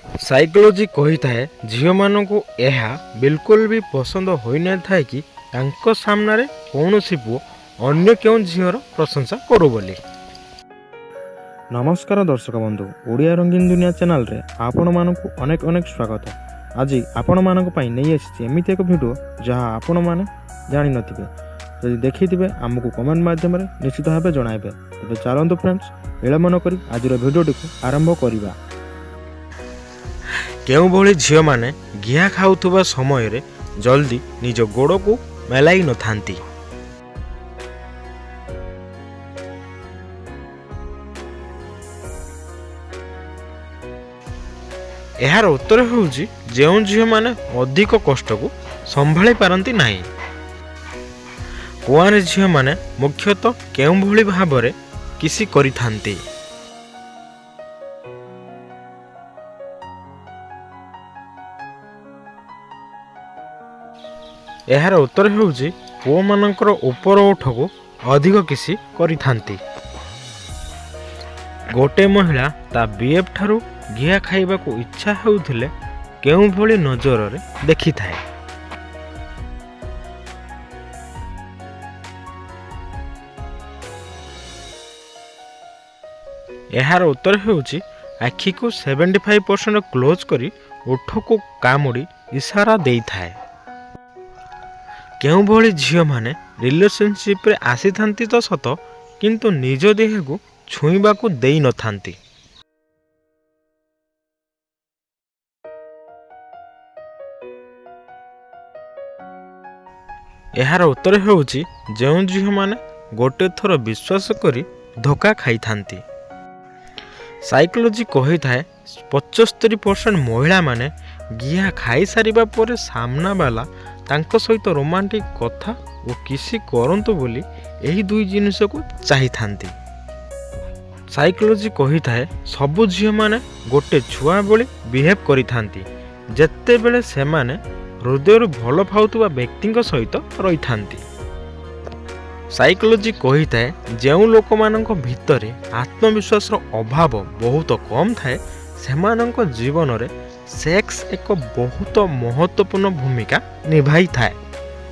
Psychology कही थाए झील मानू यह बिल्कुल भी पसंद होई न थाए कि तांको सामना रे कौन सी पुओ अन्य क्यों झीर प्रशंसा करू बोली। नमस्कार दर्शक बंधु, ओडिया रंगीन दुनिया चैनल रे आपण मानकु अनेक अनेक स्वागत। आज आपण मानक पई नहीं आसी एमिति एक वीडियो जहाँ आपण माने जानि नथिबे, यदि देखिथिबे आमको कमेंट माध्यम रे निश्चित भाबे जणाइबे। तबे चलंतु फ्रेंड्स, विलंबन करी आजिर वीडियोटी को आरंभ करिबा। केउं भली झियो माने घिया खाउथुबा समय रे जल्दी निज गोड़ को मेलाई न थांती। यार उत्तर होउची जेउं झियो माने अधिक कष्ट को संभाली पारंती नाही। कुआरे झियो माने मुख्यतः केउं भली भाबरे किसी करि थांती। यार उत्तर होउची पुओ मानकर ऊपर ओठ को अधिक किसी करि थांती। गोटे महिला ता बीएफ ठारू घिया खाइबा को इच्छा हेउथिले केउं भली नजर रे देखि थाए। यार उत्तर हेउची आखि को 75% क्लोज करी ओठ को कामुड़ी इशारा देई थाए। केउं भली झियो माने रिलेशनशिप रे आसी थांती तो सत, किंतु निज देह को छुईबा को देई न थांती। यार उत्तर हेउची जेउं झियो माने गोटे थर विश्वास करी धोखा खाई थांती। साइकोलोजी कही थाए 75% महिला माने घिया खाई सारिबा परे सामना वाला तांको सहित रोमांटिक कथा और किसी करंतु बोली एही दुई जिनिस को चाही थांती। साइकोलोजी कही थाए सबु झियो माने गोटे छुआ बोली बिहेव करि थांती जेते बेले से माने हृदय भल पाउथुबा व्यक्ति सहित रही थांती। साइकोलोजी कही थाए जेउ लोक मानक भितरे आत्मविश्वास अभाव बहुत कम थाए सेमानक जीवन रे सेक्स एक बहुत महत्वपूर्ण भूमिका निभाई थाए।